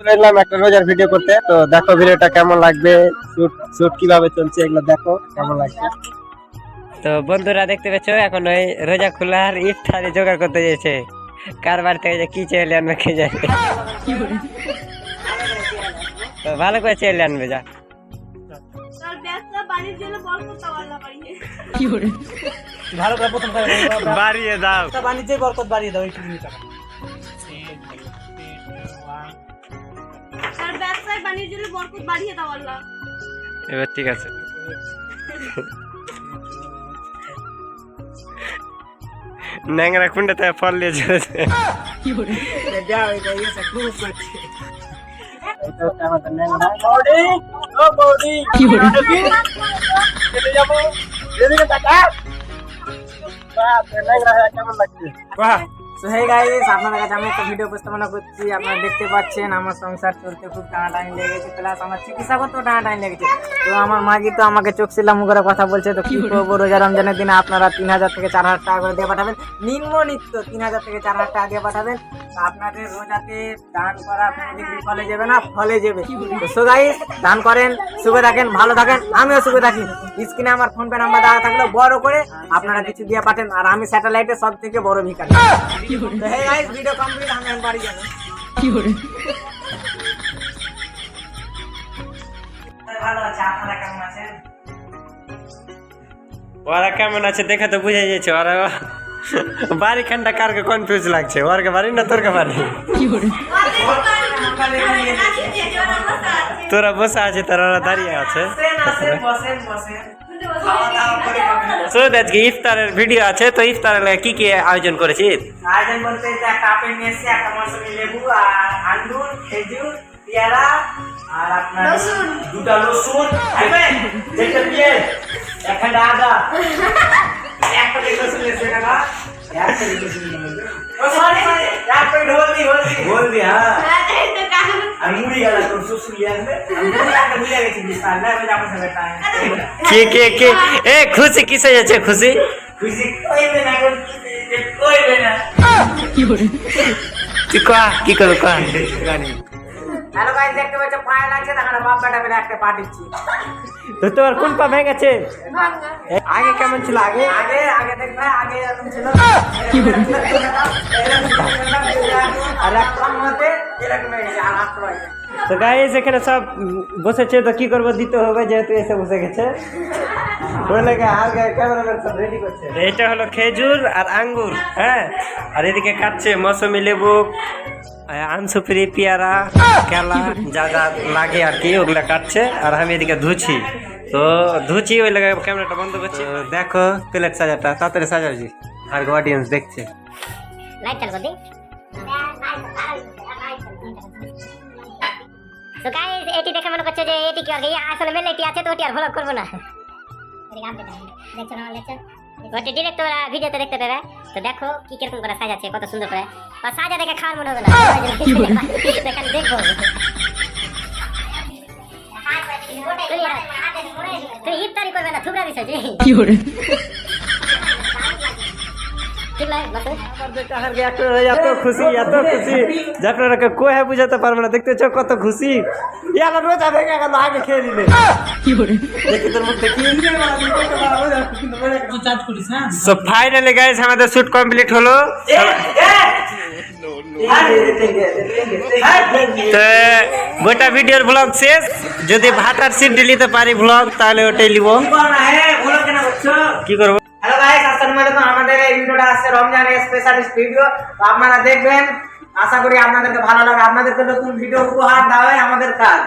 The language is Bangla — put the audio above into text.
চলে এলাম একটা রোজার ভিডিও করতে। তো দেখো ভিডিওটা কেমন লাগবে, শুট শুট কিভাবে চলছে এগুলো দেখো কেমন লাগছে। তো বন্ধুরা দেখতে পেছো এখন ওই রোজা খোলার ইফতারি জোগাড় করতে গেছে। কার বাড়ি থেকে যে কি চেয়ে আনবে কে জানে। তো ভালো করে চেয়ে আনবে যা। ভালো করে প্রথম বাড়িয়ে দাও, বাণিজ্যের বরকত বাড়িয়ে দাও। একটু এবার ঠিক আছে। ন্যাংরা কুন্ডাতে ফল নিয়ে চলেছে। কেমন লাগছে? তো হে গাইস, আপনাদের কাছে আমি একটা ভিডিও উপস্থাপনা করছি। আপনারা দেখতে পাচ্ছেন আমার সংসার চলতে খুব টানাটানি লেগেছে, প্লাস আমার চিকিৎসা করতেও টানাটানি লেগেছে। তো আমার মাগি তো আমাকে চোখ সিলামু করে কথা বলছে। তো কি করবো, রোজা রমজানের দিনে আপনারা 3000 থেকে 4000 টাকা করে দিয়ে পাঠাবেন, নিম্নলিখিত 3000 থেকে 4000 টাকা দিয়ে পাঠাবেন। তো আপনাদের রোজাতে দান করা ফলে যাবে না, ফলে যাবে। তো সো গাইস, দান করেন, সুখে থাকেন, ভালো থাকেন, আমিও সুখে থাকি। স্ক্রিনে আমার ফোন পে নাম্বার দেওয়া থাকলে বড় করে আপনারা কিছু দিয়ে পাঠান, আর আমি স্যাটেলাইটে সব থেকে বড় ভিখারি। তো হে গাইস, ভিডিও কমপ্লিট, আমি বাড়ি যাব। ভালো আছে, আপনারা কেমন আছেন? ওরা কেমন আছে দেখে তো বুঝে যাচ্ছে। ওরা বাড়ি খানটা কারকে কনফিউজ লাগছে, ওরকে বাড়ি না তোরকে বাড়ি। তোরা বসে আছে, তোরা দাঁড়িয়ে আছে। আজকে ইফতারের ভিডিও আছে, তো ইফতারের কি কি আয়োজন করেছিস? আয়োজন বলতে একটা আপেল নিয়ে এসেছি, একটা মৌসুমী লেবু, আর আঙ্গুর, খেজুর, পেয়ারা, আর আপনার দুটা রসুন, একটা পেঁয়াজ, একটা আদা, একটা রসুন এসে গেলা, একটা রসুন নিয়ে ও সরি সরি, একটা হলদি হ্যাঁ, আর মুড়ি গেল তো রসুন নিয়ে আসবে। আমি একটা মিলে গেছি বিস্তার না, ওই আমার সাথে টাইম কে এ খুশি কিসে যাচ্ছে? খুশি খুশি কইবে না, কইবে না। তুই কয়া কি করবো কয়া। হ্যালো গাইস, দেখতে পাচ্ছ পায়ে লাগছে, দেখো বাপ বেটা মিলে একটা পাঠিয়েছি। তো তোর কোন পা ভেঙে গেছে? আগে কেমন ছিল? আগে আগে আগে দেখবে, আগে এরকম ছিল, আর একটা মতে এরকম হয়ে গেছে, আর হাত রয়ে গেছে। তো গাইস এখানে সব বসেছে, তো কি করবো, দিতে হবে যেহেতু এসে বসে গেছে। এটা হলো খেজুর আর আঙ্গুর, হ্যাঁ, আর এদিকে কাটছে মৌসুমী লেবু, আনসুপারি, পেয়ারা, কেলা, যা যা লাগে আর কি ওগুলা কাটছে। আর আমি এদিকে ধুছি, তো ধুছি ওই লাগে ক্যামেরাটা বন্ধ করছি। দেখো প্লেট সাজাটা তাড়াতাড়ি সাজাচ্ছি, আর অডিয়েন্স দেখছে। লাইট চালু করে দিই। তো গাইস, এটি দেখে মনে করছে যে এটি কি আর আসলে মেলে এটি আছে, তো ওটি আর ভ্লগ করবো না। দেখছো না, দেখছো ওটি ডিরেক্ট তোরা ভিডিওতে দেখতে পাবে। তো দেখো কি কিরকম করে সাজাচ্ছে, কত সুন্দর করে। আর সাজা দেখে খাওয়ার মনে হবে না, দেখেন দেখবো। তুই ইফতারি করবে না, থুবড়া দিছে জি কি করে। এত খুশি যে আপনারা কয়ে বুঝাতে পারবে না। দেখতেছ কত খুশি, রোজা ভেঙে গেল, আগে খেয়ে নিলে দেখি তোর মধ্যে কি। সো ফাইনালি গাইস আমাদের শুট কমপ্লিট হলো। গোটা ভিডিওর ব্লগ শেষ। যদি ভাতার সিট নিতে পারি ব্লগ, তাহলে ওটাই নিব। কি করবো? হ্যালো গাইস, আসসালামু আলাইকুম। আমাদের এই ভিডিওটা আছে রমজানের স্পেশালিস্ট ভিডিও, তো আপনারা দেখবেন। আশা করি আপনাদেরকে ভালো লাগে। আপনাদেরকে নতুন ভিডিও উপহার দেওয়া হয় আমাদের কাজ।